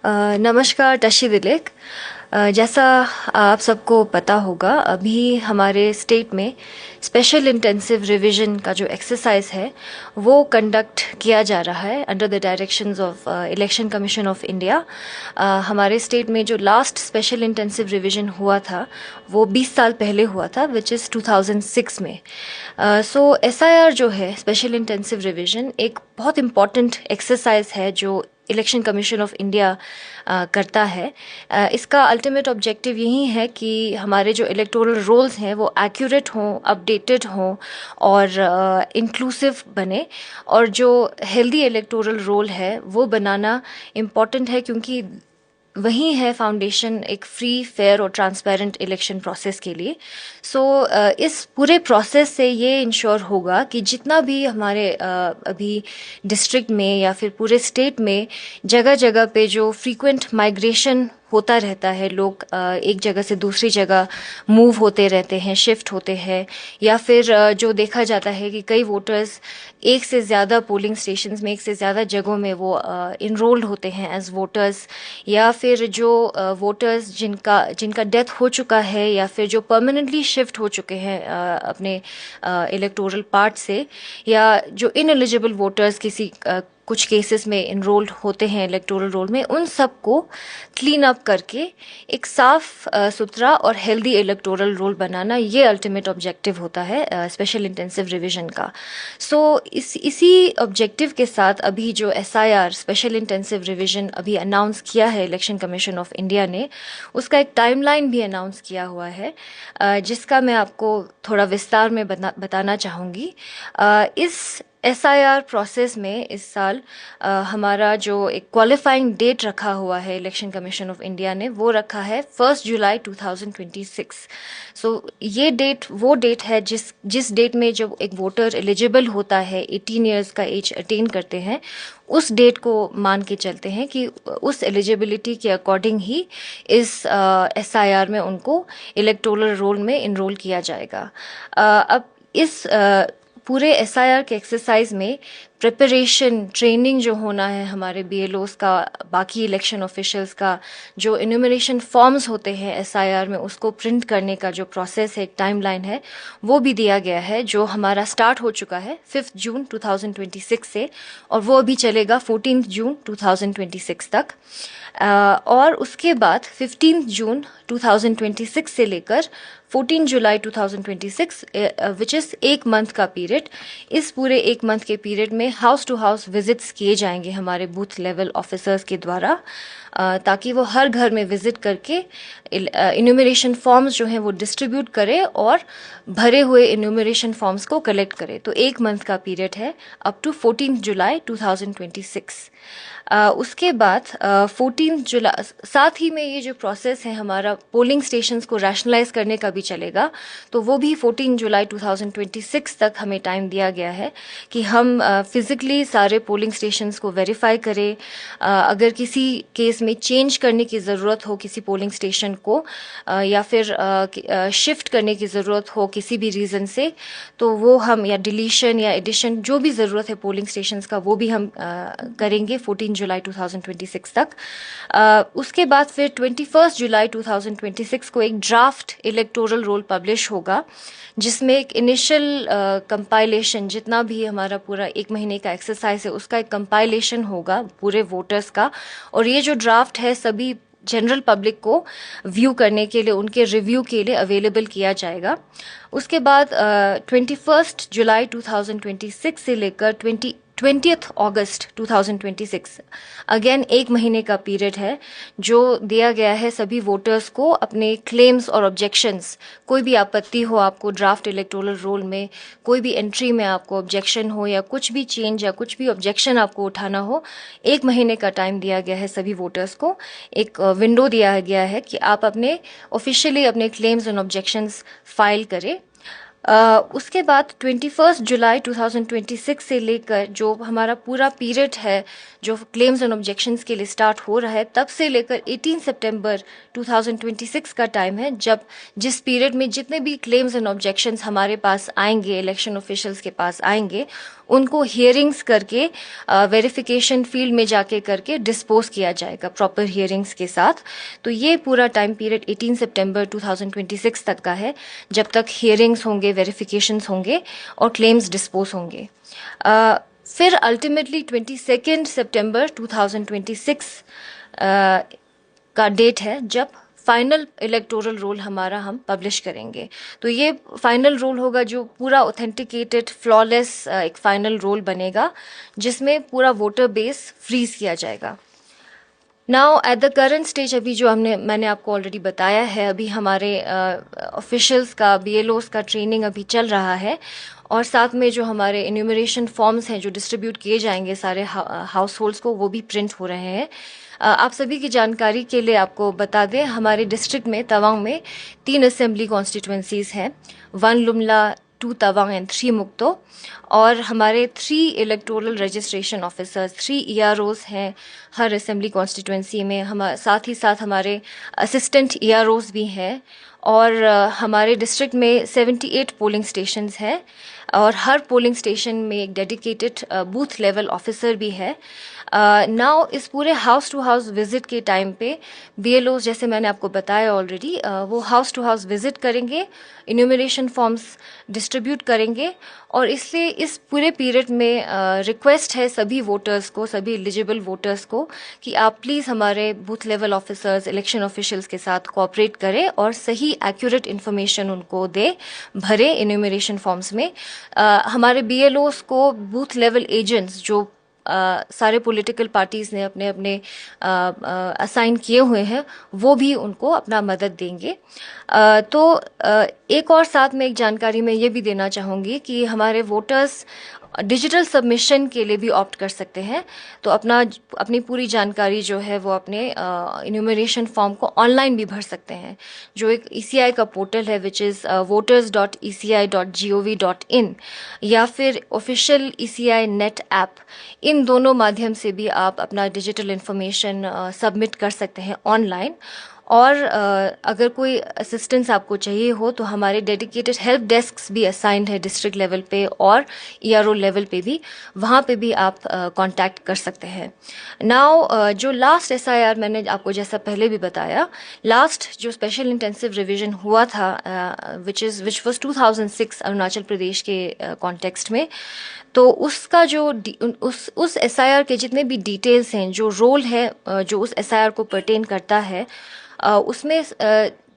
नमस्कार टशी दिलेक। जैसा आप सबको पता होगा, अभी हमारे स्टेट में स्पेशल इंटेंसिव रिवीजन का जो एक्सरसाइज है वो कंडक्ट किया जा रहा है under the directions of election commission of India. हमारे स्टेट में जो लास्ट स्पेशल इंटेंसिव रिवीजन हुआ था वो 20 साल पहले हुआ था, विच इज़ 2006 में। सो एसआईआर जो है, स्पेशल इंटेंसिव रिवीजन, एक बहुत इम्पॉर्टेंट एक्सरसाइज है जो इलेक्शन कमीशन ऑफ इंडिया करता है। इसका अल्टीमेट ऑब्जेक्टिव यही है कि हमारे जो इलेक्टोरल रोल्स हैं वो एक्यूरेट हों, अपडेटेड हों और इंक्लूसिव बने। और जो हेल्दी इलेक्टोरल रोल है वो बनाना इम्पॉर्टेंट है, क्योंकि वही है फाउंडेशन एक फ्री, फेयर और ट्रांसपेरेंट इलेक्शन प्रोसेस के लिए। सो इस पूरे प्रोसेस से ये इंश्योर होगा कि जितना भी हमारे अभी डिस्ट्रिक्ट में या फिर पूरे स्टेट में जगह जगह पे जो फ्रीक्वेंट माइग्रेशन होता रहता है, लोग एक जगह से दूसरी जगह मूव होते रहते हैं, शिफ्ट होते हैं, या फिर जो देखा जाता है कि कई वोटर्स एक से ज़्यादा पोलिंग स्टेशंस में, एक से ज़्यादा जगहों में वो इनरोल्ड होते हैं एज वोटर्स, या फिर जो वोटर्स जिनका डेथ हो चुका है या फिर जो परमानेंटली शिफ्ट हो चुके हैं अपने इलेक्टोरल पार्ट से, या जो इनएलिजिबल वोटर्स किसी कुछ केसेस में इनरोल्ड होते हैं इलेक्टोरल रोल में, उन सबको क्लीन अप करके एक साफ सुथरा और हेल्दी इलेक्टोरल रोल बनाना, ये अल्टीमेट ऑब्जेक्टिव होता है स्पेशल इंटेंसिव रिवीजन का। सो इसी ऑब्जेक्टिव के साथ अभी जो एसआईआर स्पेशल इंटेंसिव रिवीजन अभी अनाउंस किया है इलेक्शन कमीशन ऑफ इंडिया ने, उसका एक टाइमलाइन भी अनाउंस किया हुआ है, जिसका मैं आपको थोड़ा विस्तार में बताना चाहूँगी। इस एसआईआर प्रोसेस में इस साल हमारा जो एक क्वालिफाइंग डेट रखा हुआ है इलेक्शन कमीशन ऑफ इंडिया ने, वो रखा है 1 जुलाई 2026। सो ये डेट वो डेट है जिस डेट में जब एक वोटर एलिजिबल होता है, 18 ईयर्स का एज अटेन करते हैं, उस डेट को मान के चलते हैं कि उस एलिजिबिलिटी के अकॉर्डिंग ही इस एसआईआर में उनको इलेक्टोरल रोल में इनरोल किया जाएगा। अब इस पूरे एसआईआर के एक्सरसाइज में प्रिपरेशन, ट्रेनिंग जो होना है हमारे बीएलओस का, बाकी इलेक्शन ऑफिशियल्स का, जो इन्यूमरेशन फॉर्म्स होते हैं एसआईआर में उसको प्रिंट करने का जो प्रोसेस है, एक टाइमलाइन है, वो भी दिया गया है, जो हमारा स्टार्ट हो चुका है 5 जून 2026 से, और वो अभी चलेगा 14 जून 2026 तक। और उसके बाद 15 जून 2026 से लेकर 14 जुलाई 2026, विच इज़ एक मंथ का पीरियड। इस पूरे एक मंथ के पीरियड में हाउस टू हाउस विजिट्स किए जाएंगे हमारे बूथ लेवल ऑफिसर्स के द्वारा, ताकि वो हर घर में विजिट करके इन्यूमरेशन फॉर्म्स जो हैं वो डिस्ट्रीब्यूट करें और भरे हुए इन्यूमरेशन फॉर्म्स को कलेक्ट करें। तो एक मंथ का पीरियड है अप टू 14 जुलाई 2026। उसके बाद 14 जुलाई, साथ ही में ये जो प्रोसेस है हमारा पोलिंग स्टेशंस को रैशनलाइज करने का भी चलेगा, तो वो भी 14 जुलाई 2026 तक हमें टाइम दिया गया है कि हम फिजिकली सारे पोलिंग स्टेशंस को वेरीफाई करें। अगर किसी केस में चेंज करने की ज़रूरत हो किसी पोलिंग स्टेशन को, या फिर शिफ्ट करने की ज़रूरत हो किसी भी रीज़न से, तो वो हम, या डिलीशन या एडिशन, जो भी ज़रूरत है पोलिंग स्टेशंस का, वो भी हम करेंगे 14 जुलाई 2026 तक। उसके बाद फिर 21 जुलाई 2026 को एक ड्राफ्ट इलेक्टोरल रोल पब्लिश होगा, जिसमें एक इनिशियल कंपाइलेशन, जितना भी हमारा पूरा एक महीने का एक्सरसाइज है उसका एक कंपाइलेशन होगा पूरे वोटर्स का, और ये जो ड्राफ्ट है सभी जनरल पब्लिक को व्यू करने के लिए, उनके रिव्यू के लिए अवेलेबल किया जाएगा। उसके बाद 21 जुलाई 2026 से लेकर 20th अगस्त 2026, अगेन एक महीने का पीरियड है जो दिया गया है सभी वोटर्स को अपने क्लेम्स और ऑब्जेक्शंस, कोई भी आपत्ति हो आपको ड्राफ्ट इलेक्टोरल रोल में, कोई भी एंट्री में आपको ऑब्जेक्शन हो या कुछ भी चेंज या कुछ भी ऑब्जेक्शन आपको उठाना हो, एक महीने का टाइम दिया गया है सभी वोटर्स को। एक विंडो दिया गया है कि आप अपने ऑफिशियली अपने क्लेम्स एंड ऑब्जेक्शंस फाइल करें। उसके बाद 21 जुलाई 2026 से लेकर जो हमारा पूरा पीरियड है जो क्लेम्स एंड ऑब्जेक्शंस के लिए स्टार्ट हो रहा है, तब से लेकर 18 सितंबर 2026 का टाइम है, जब जिस पीरियड में जितने भी क्लेम्स एंड ऑब्जेक्शंस हमारे पास आएंगे, इलेक्शन ऑफिशियल्स के पास आएंगे, उनको हियरिंग्स करके वेरिफिकेशन फील्ड में जाके करके डिस्पोज किया जाएगा प्रॉपर हियरिंग्स के साथ। तो ये पूरा टाइम पीरियड 18 सितंबर 2026 तक का है, जब तक हियरिंग्स होंगे, वेरिफिकेशंस होंगे और क्लेम्स डिस्पोज होंगे। फिर अल्टीमेटली 22 सितंबर 2026 का डेट है जब फाइनल इलेक्टोरल रोल हमारा हम पब्लिश करेंगे। तो ये फाइनल रोल होगा जो पूरा ऑथेंटिकेटेड फ्लॉलेस एक फाइनल रोल बनेगा, जिसमें पूरा वोटर बेस फ्रीज किया जाएगा। Now at the current stage, अभी जो मैंने आपको ऑलरेडी बताया है, अभी हमारे ऑफिशियल्स का, BLOs का ट्रेनिंग अभी चल रहा है, और साथ में जो हमारे इन्यूमरेशन फॉर्म्स हैं जो डिस्ट्रीब्यूट किए जाएंगे सारे हाउस होल्ड्स को, वो भी प्रिंट हो रहे हैं। आप सभी की जानकारी के लिए आपको बता दें, हमारे डिस्ट्रिक्ट में, तवांग में 3 असेंबली कॉन्स्टिट्यूंसीज हैं, 1 लुमला, 2 तवांग एंड 3 मुक्तो। और हमारे 3 इलेक्टोरल रजिस्ट्रेशन ऑफिसर्स, 3 EROs हैं हर असेंबली कॉन्स्टिट्यूंसी में। साथ ही साथ हमारे असिस्टेंट EROs भी हैं। और हमारे डिस्ट्रिक्ट में 78 पोलिंग स्टेशंस हैं, और हर पोलिंग स्टेशन में एक डेडिकेटेड बूथ लेवल ऑफिसर भी है। नाउ इस पूरे हाउस टू हाउस विजिट के टाइम पे BLOs, जैसे मैंने आपको बताया ऑलरेडी, वो हाउस टू हाउस विजिट करेंगे, इन्यूमरेशन फॉर्म्स डिस्ट्रीब्यूट करेंगे। और इसलिए इस पूरे पीरियड में रिक्वेस्ट है सभी वोटर्स को, सभी एलिजिबल वोटर्स को, कि आप प्लीज़ हमारे booth level officers, election officials के साथ कोऑपरेट करें और सही एक्यूरेट इन्फॉर्मेशन उनको दे, भरे इन्यूमरेशन फॉर्म्स में। हमारे BLOs को बूथ लेवल एजेंट्स, जो सारे पॉलिटिकल पार्टीज़ ने अपने अपने असाइन किए हुए हैं, वो भी उनको अपना मदद देंगे। एक और साथ में एक जानकारी मैं ये भी देना चाहूँगी कि हमारे वोटर्स डिजिटल सबमिशन के लिए भी ऑप्ट कर सकते हैं। तो अपनी पूरी जानकारी जो है वो अपने इन्यूमरेशन फॉर्म को ऑनलाइन भी भर सकते हैं, जो एक ECI का पोर्टल है, विच इज़ voters.eci.gov.in, या फिर ऑफिशियल ECI नेट ऐप। इन दोनों माध्यम से भी आप अपना डिजिटल इन्फॉर्मेशन सबमिट कर सकते हैं ऑनलाइन। और अगर कोई असिस्टेंस आपको चाहिए हो तो हमारे डेडिकेटेड हेल्प डेस्क्स भी असाइंड है डिस्ट्रिक्ट लेवल पे और ERO लेवल पे भी, वहाँ पे भी आप कांटेक्ट कर सकते हैं। नाउ जो लास्ट SIR मैंने आपको जैसा पहले भी बताया, लास्ट जो स्पेशल इंटेंसिव रिवीजन हुआ था, विच वाज 2006 अरुणाचल प्रदेश के कॉन्टेक्स्ट में, तो उसका जो उस SIR के जितने भी डिटेल्स हैं, जो रोल है जो उस SIR को पर्टेन करता है, उसमें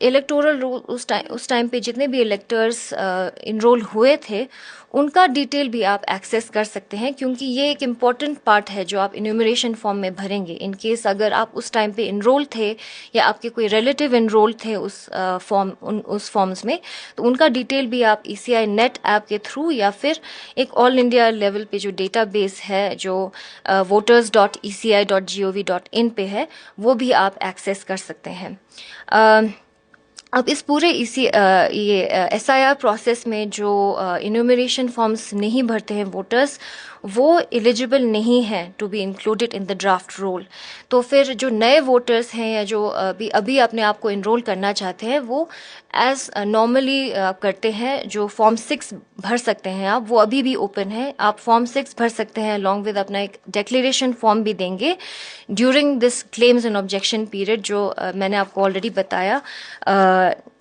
इलेक्टोरल रोल उस टाइम पे जितने भी इलेक्टर्स इनरोल हुए थे, उनका डिटेल भी आप एक्सेस कर सकते हैं, क्योंकि ये एक इम्पॉर्टेंट पार्ट है जो आप इन्यूमरेशन फॉर्म में भरेंगे। इन केस अगर आप उस टाइम पे इनरोल थे या आपके कोई रिलेटिव इनरोल थे उस फॉर्म्स में, तो उनका डिटेल भी आप ECI नेट ऐप के थ्रू या फिर एक ऑल इंडिया लेवल पे जो डेटाबेस है जो voters.eci.gov.in पे है, वो भी आप एक्सेस कर सकते हैं। अब इस पूरे SIR प्रोसेस में जो इन्यूमरेशन फॉर्म्स नहीं भरते हैं वोटर्स, वो एलिजिबल नहीं हैं to be included in the draft roll. तो फिर जो नए वोटर्स हैं या जो अभी अपने आप को इनरोल करना चाहते हैं, वो एज नॉर्मली करते हैं। जो फॉर्म 6 भर सकते हैं आप, वो अभी भी ओपन है। आप फॉर्म 6 भर सकते हैं, अलॉन्ग विद अपना एक डिक्लेरेशन फॉर्म भी देंगे during this claims and objection period, जो मैंने आपको ऑलरेडी बताया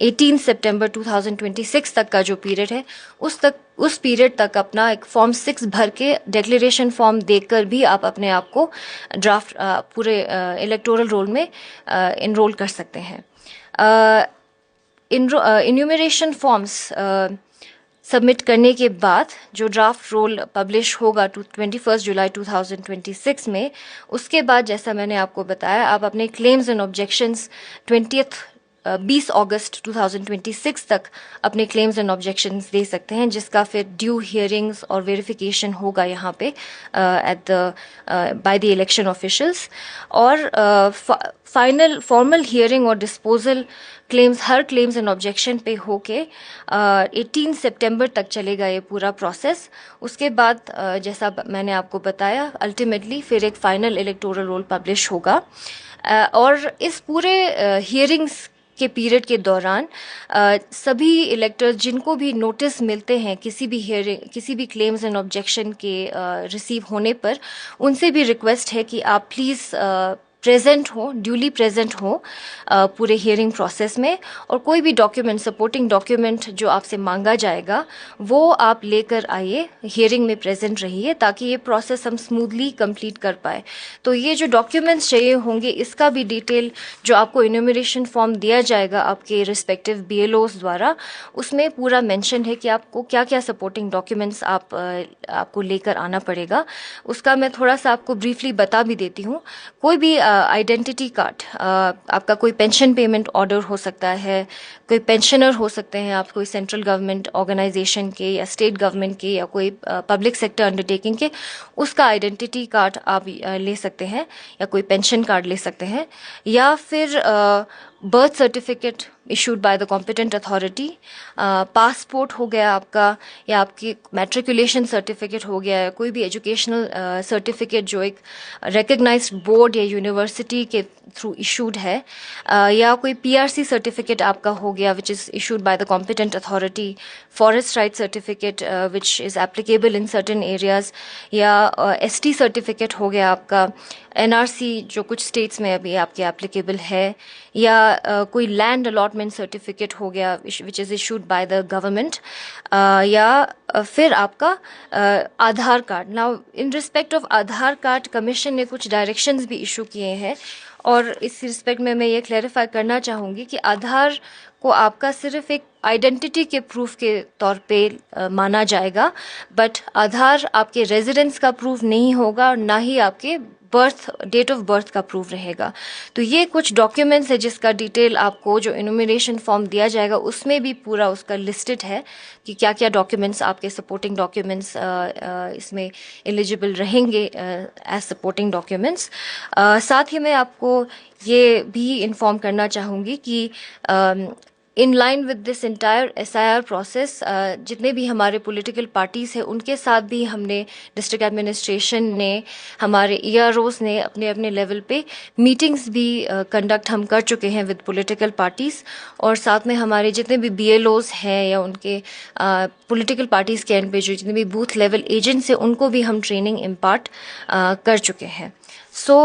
18 सितंबर 2026 तक का जो पीरियड है, उस पीरियड तक अपना एक फॉर्म 6 भर के डिक्लेरेशन फॉर्म देकर भी आप अपने आप को ड्राफ्ट पूरे इलेक्टोरल रोल में इनरोल कर सकते हैं। इन्यूमरेशन फॉर्म्स सबमिट करने के बाद जो ड्राफ्ट रोल पब्लिश होगा 21 जुलाई 2026 में, उसके बाद जैसा मैंने आपको बताया, आप अपने क्लेम्स एंड ऑब्जेक्शंस 20 अगस्त 2026 तक अपने क्लेम्स एंड ऑब्जेक्शंस दे सकते हैं, जिसका फिर ड्यू हियरिंग्स और वेरिफिकेशन होगा यहाँ पे बाय द इलेक्शन ऑफिशियल्स। और फाइनल फॉर्मल हियरिंग और disposal her claims and objection पे होके 18 सितंबर तक चलेगा ये पूरा प्रोसेस। उसके बाद जैसा मैंने आपको बताया, अल्टीमेटली फिर एक फाइनल इलेक्टोरल रोल पब्लिश होगा। और इस पूरे हियरिंग्स के पीरियड के दौरान सभी इलेक्टर्स जिनको भी नोटिस मिलते हैं किसी भी हियरिंग, किसी भी क्लेम्स एंड ऑब्जेक्शन के रिसीव होने पर, उनसे भी रिक्वेस्ट है कि आप प्लीज़ प्रेजेंट हो, ड्यूली प्रेजेंट हो पूरे हियरिंग प्रोसेस में, और कोई भी डॉक्यूमेंट, सपोर्टिंग डॉक्यूमेंट जो आपसे मांगा जाएगा वो आप लेकर आइए, हियरिंग में प्रेजेंट रहिए, ताकि ये प्रोसेस हम स्मूथली कंप्लीट कर पाए। तो ये जो डॉक्यूमेंट्स चाहिए होंगे, इसका भी डिटेल जो आपको इन्यूमरेशन फॉर्म दिया जाएगा आपके रिस्पेक्टिव BLOs द्वारा, उसमें पूरा मेंशन है कि आपको क्या क्या सपोर्टिंग डॉक्यूमेंट्स आपको लेकर आना पड़ेगा। उसका मैं थोड़ा सा आपको ब्रीफली बता भी देती हूँ। कोई भी आइडेंटिटी कार्ड, आपका कोई पेंशन पेमेंट ऑर्डर हो सकता है, कोई पेंशनर हो सकते हैं आप, कोई सेंट्रल गवर्नमेंट ऑर्गेनाइजेशन के या स्टेट गवर्नमेंट के या कोई पब्लिक सेक्टर अंडरटेकिंग के, उसका आइडेंटिटी कार्ड आप ले सकते हैं, या कोई पेंशन कार्ड ले सकते हैं, या फिर birth certificate issued by the competent authority, passport हो गया आपका, या आपकी मैट्रिकुलेशन सर्टिफिकेट हो गया, या कोई भी एजुकेशनल सर्टिफिकेट जो एक रिकग्नाइज्ड बोर्ड या यूनिवर्सिटी के थ्रू इशूड है, या कोई PRC सर्टिफिकेट आपका हो गया which is issued by the competent authority, forest right certificate which is applicable in certain areas, या ST सर्टिफिकेट हो गया आपका, NRC जो कुछ स्टेट्स में अभी आपके एप्लीकेबल है, या कोई लैंड अलॉटमेंट सर्टिफिकेट हो गया which is issued by the government, या फिर आपका Aadhaar card. Now in respect of Aadhaar card, commission ने कुछ डायरेक्शंस भी इशू किए हैं, और इस रिस्पेक्ट में मैं ये क्लैरिफाई करना चाहूँगी कि आधार को आपका सिर्फ एक आइडेंटिटी के प्रूफ के तौर पे माना जाएगा, बट आधार आपके रेजिडेंस का प्रूफ नहीं होगा, और ना ही आपके डेट ऑफ बर्थ का प्रूफ रहेगा। तो ये कुछ डॉक्यूमेंट्स है जिसका डिटेल आपको जो इन्यूमरेशन फॉर्म दिया जाएगा उसमें भी पूरा उसका लिस्टेड है कि क्या क्या डॉक्यूमेंट्स आपके सपोर्टिंग डॉक्यूमेंट्स इसमें एलिजिबल रहेंगे एज सपोर्टिंग डॉक्यूमेंट्स। साथ ही मैं आपको ये भी इन्फॉर्म करना चाहूँगी कि in line with this entire SIR process, जितने भी हमारे पॉलिटिकल पार्टीज़ हैं उनके साथ भी हमने, डिस्ट्रिक्ट एडमिनिस्ट्रेशन ने, हमारे EROs ने अपने अपने लेवल पे मीटिंग्स भी कंडक्ट हम कर चुके हैं विद पॉलिटिकल पार्टीज़, और साथ में हमारे जितने भी BLOs हैं या उनके पॉलिटिकल पार्टीज़ के एंड पे जो जितने भी बूथ लेवल एजेंट्स हैं उनको भी हम ट्रेनिंग इम्पार्ट कर चुके हैं। So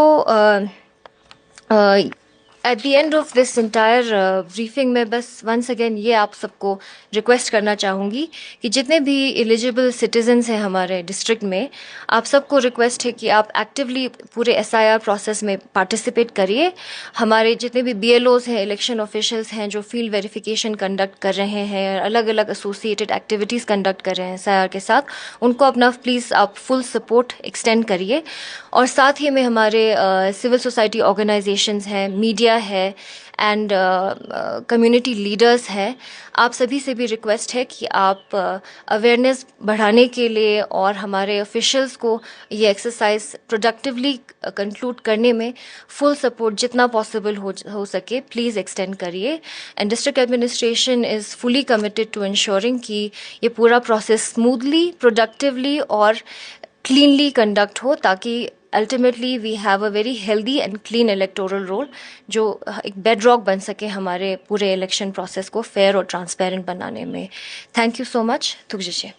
at the end of this entire briefing में बस वंस अगेन ये आप सबको रिक्वेस्ट करना चाहूँगी कि जितने भी एलिजिबल सिटीजन्स हैं हमारे डिस्ट्रिक्ट में, आप सबको रिक्वेस्ट है कि आप एक्टिवली पूरे SIR प्रोसेस में पार्टिसिपेट करिए। हमारे जितने भी BLOs हैं, इलेक्शन ऑफिशियल्स हैं जो फील्ड वेरिफिकेशन कंडक्ट कर रहे हैं, अलग अलग एसोसिएटेड एक्टिविटीज़ कंडक्ट कर रहे हैं SIR के साथ, उनको अपना प्लीज़ आप फुल सपोर्ट एक्सटेंड करिए। और साथ ही में हमारे सिविल सोसाइटी ऑर्गेनाइजेशंस हैं, मीडिया है एंड कम्युनिटी लीडर्स हैं, आप सभी से भी रिक्वेस्ट है कि आप अवेयरनेस बढ़ाने के लिए और हमारे ऑफिशियल्स को ये एक्सरसाइज प्रोडक्टिवली कंक्लूड करने में फुल सपोर्ट जितना पॉसिबल हो सके प्लीज़ एक्सटेंड करिए। And district administration is fully committed to insuring कि ये पूरा प्रोसेस स्मूथली, प्रोडक्टिवली और क्लीनली कंडक्ट हो, ताकि ultimately we have a very healthy and clean electoral roll जो एक बेडरॉक बन सके हमारे पूरे इलेक्शन प्रोसेस को फेयर और ट्रांसपेरेंट बनाने में। Thank you so much. तुगजिशे।